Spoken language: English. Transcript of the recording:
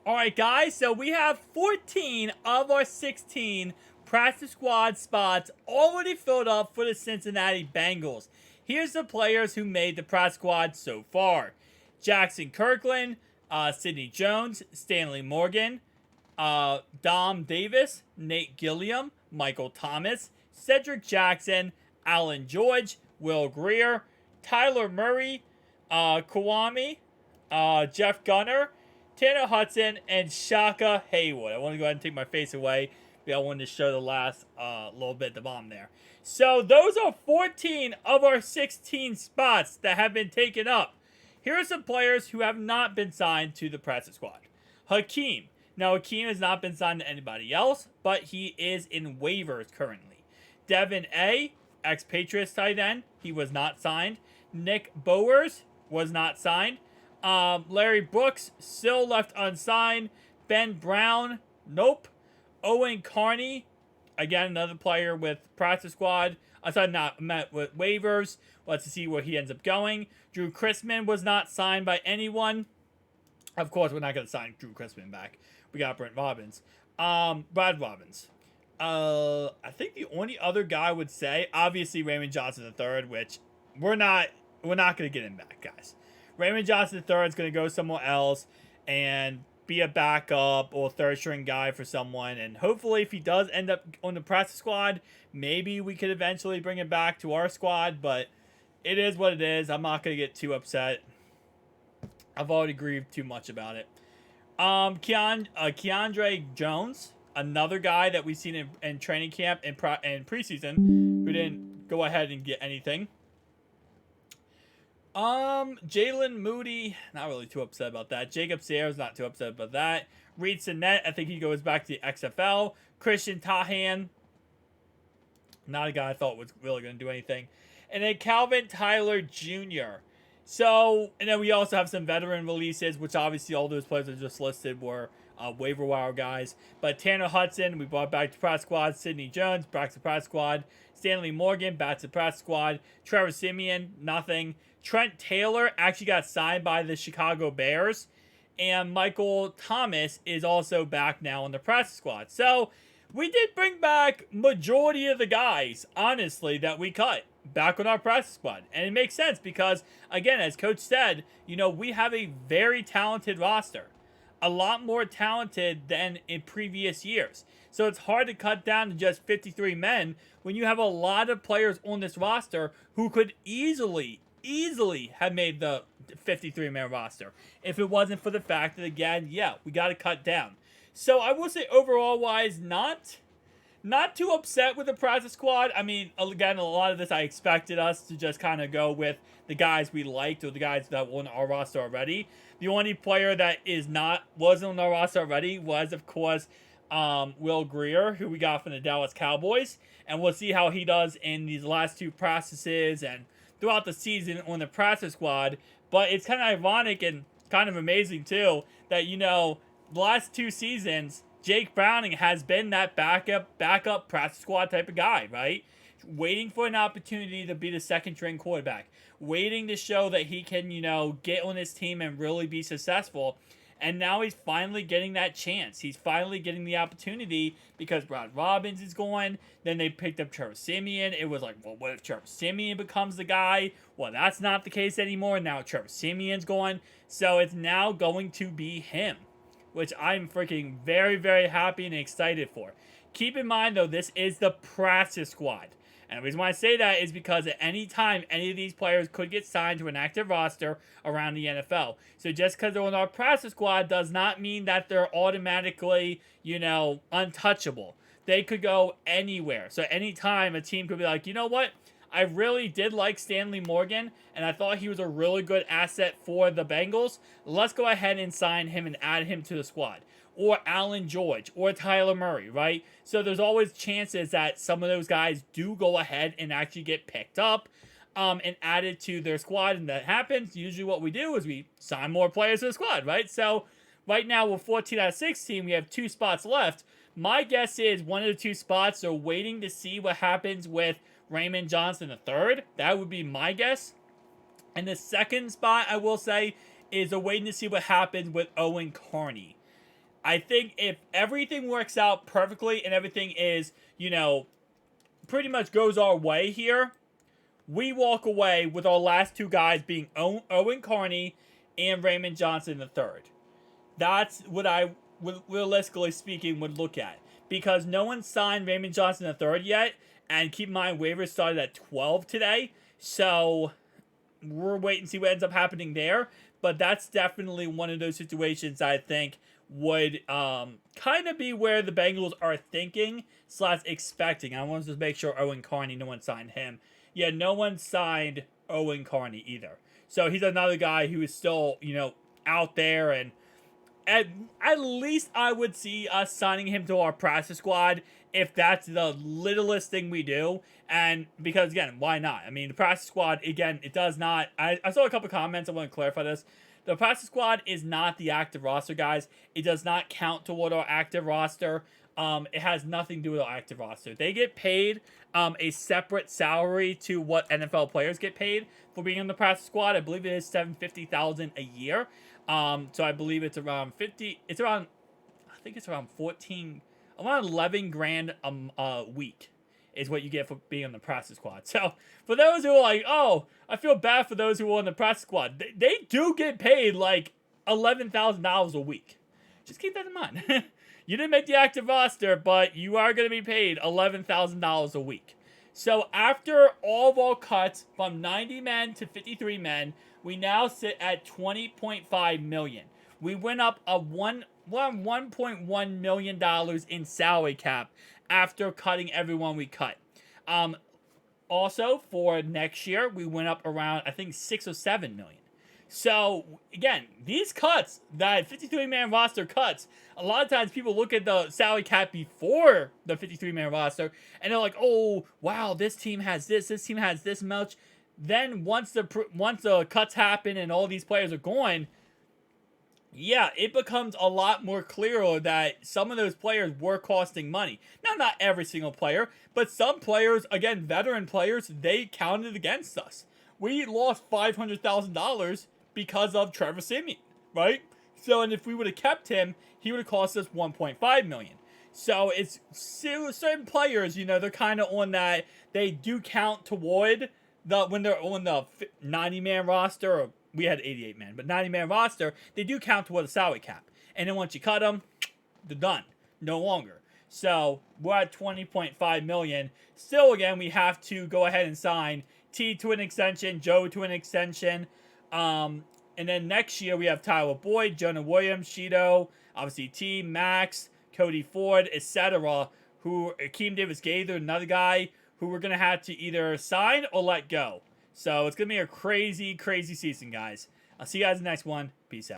Alright guys, so we have 14 of our 16 practice squad spots already filled up for the Cincinnati Bengals. Here's the players who made the practice squad so far. Jackson Kirkland, Sidney Jones, Stanley Morgan, Dom Davis, Nate Gilliam, Michael Thomas, Cedric Jackson, Alan George, Will Greer, Tyler Murray, Kwame, Jeff Gunner, Tanner Hudson, and Shaka Haywood. I want to go ahead and take my face away. I wanted to show the last little bit at the bottom there. So those are 14 of our 16 spots that have been taken up. Here are some players who have not been signed to the practice squad. Hakeem. Now, Hakeem has not been signed to anybody else, but he is in waivers currently. Devin A., ex-Patriots tight end. He was not signed. Nick Bowers was not signed. Larry Brooks, still left unsigned. Ben Brown, nope. Owen Carney, again, another player with practice squad. I thought not met with waivers. Let's see where he ends up going. Drew Chrisman was not signed by anyone. Of course, we're not going to sign Drew Chrisman back. We got Brent Robbins. Brad Robbins. I think the only other guy I would say, obviously Raymond Johnson III, which we're not going to get him back, guys. Raymond Johnson III is going to go somewhere else and be a backup or third string guy for someone. And hopefully if he does end up on the practice squad, maybe we could eventually bring him back to our squad. But it is what it is. I'm not going to get too upset. I've already grieved too much about it. Keandre Jones, another guy that we've seen in training camp and preseason who didn't go ahead and get anything. Jalen Moody, not really too upset about that. Jacob Sayers, not too upset about that. Reed Sinnett, I think he goes back to the XFL. Christian Tahan, not a guy I thought was really going to do anything. And then Calvin Tyler Jr. So, and then we also have some veteran releases, which obviously all those players that just listed were waiver wire guys. But Tanner Hudson, we brought back to practice squad. Sidney Jones, back to practice squad. Stanley Morgan, back to practice squad. Trevor Siemian, nothing. Trent Taylor actually got signed by the Chicago Bears. And Michael Thomas is also back now on the practice squad. So, we did bring back majority of the guys, honestly, that we cut back on our practice squad. And it makes sense because, again, as Coach said, we have a very talented roster. A lot more talented than in previous years. So it's hard to cut down to just 53 men when you have a lot of players on this roster who could easily have made the 53-man roster if it wasn't for the fact that, again, we got to cut down. So I will say overall wise, not too upset with the practice squad. I mean, again, a lot of this I expected us to just kind of go with the guys we liked or the guys that were on our roster already. The only player that wasn't on our roster already was, of course, Will Greer, who we got from the Dallas Cowboys. And we'll see how he does in these last two practices and throughout the season on the practice squad. But it's kind of ironic and kind of amazing, too, that, the last two seasons, Jake Browning has been that backup practice squad type of guy, right? Waiting for an opportunity to be the second string quarterback. Waiting to show that he can, get on his team and really be successful. And now he's finally getting that chance. He's finally getting the opportunity because Brad Robbins is going. Then they picked up Trevor Siemian. It was like, well, what if Trevor Siemian becomes the guy? Well, that's not the case anymore. Now Trevor Siemian's going. So it's now going to be him, which I'm freaking very, very happy and excited for. Keep in mind, though, this is the practice squad. And the reason why I say that is because at any time, any of these players could get signed to an active roster around the NFL. So just because they're on our practice squad does not mean that they're automatically, untouchable. They could go anywhere. So anytime a team could be like, you know what? I really did like Stanley Morgan, and I thought he was a really good asset for the Bengals. Let's go ahead and sign him and add him to the squad. Or Alan George, or Tyler Murray, right? So there's always chances that some of those guys do go ahead and actually get picked up and added to their squad. And that happens. Usually what we do is we sign more players to the squad, right? So right now we're 14 out of 16. We have 2 spots left. My guess is one of the 2 spots are waiting to see what happens with Raymond Johnson III. That would be my guess. And the second spot, I will say, is waiting to see what happens with Owen Carney. I think if everything works out perfectly and everything is, pretty much goes our way here, we walk away with our last two guys being Owen Carney and Raymond Johnson III. That's what I, realistically speaking, would look at. Because no one signed Raymond Johnson III yet, and keep in mind, waivers started at 12 today, so we're waiting to see what ends up happening there. But that's definitely one of those situations I think would kind of be where the Bengals are thinking / expecting. I want to just make sure Owen Carney, no one signed him. Yeah, no one signed Owen Carney either. So he's another guy who is still, out there. And at least I would see us signing him to our practice squad if that's the littlest thing we do. And because, again, why not? I mean, the practice squad, again, it does not... I saw a couple comments. I want to clarify this. The practice squad is not the active roster, guys. It does not count toward our active roster. It has nothing to do with our active roster. They get paid a separate salary to what NFL players get paid for being in the practice squad. I believe it is $750,000 a year. So I believe it's around 50. It's around, I think it's around 14, around 11 grand a week is what you get for being on the practice squad. So for those who are like, oh, I feel bad for those who are on the practice squad, they do get paid like $11,000 a week. Just keep that in mind. You didn't make the active roster, but you are going to be paid $11,000 a week. So after all of our cuts from 90 men to 53 men, we now sit at $20.5 million. We went up $1.1 million in salary cap after cutting everyone we cut. Also, for next year, we went up around, I think, 6 or 7 million. So, again, these cuts, that 53-man roster cuts, a lot of times people look at the salary cap before the 53-man roster, and they're like, oh, wow, this team has this team has this much. Then once the cuts happen and all these players are gone, yeah, it becomes a lot more clearer that some of those players were costing money. Now, not every single player, but some players, again, veteran players, they counted against us. We lost $500,000 because of Trevor Siemian, right? So, and if we would have kept him, he would have cost us $1.5 million. So, it's certain players, they're kind of on that. They do count toward when they're on the 90-man roster, or we had 88 men, but 90-man roster, they do count toward the salary cap. And then once you cut them, they're done. No longer. So, we're at $20.5 million. Still, again, we have to go ahead and sign T to an extension, Joe to an extension. And then next year, we have Tyler Boyd, Jonah Williams, Shido, obviously T, Max, Cody Ford, etc. Who, Akeem Davis-Gaither, another guy who we're going to have to either sign or let go. So, it's going to be a crazy, crazy season, guys. I'll see you guys in the next one. Peace out.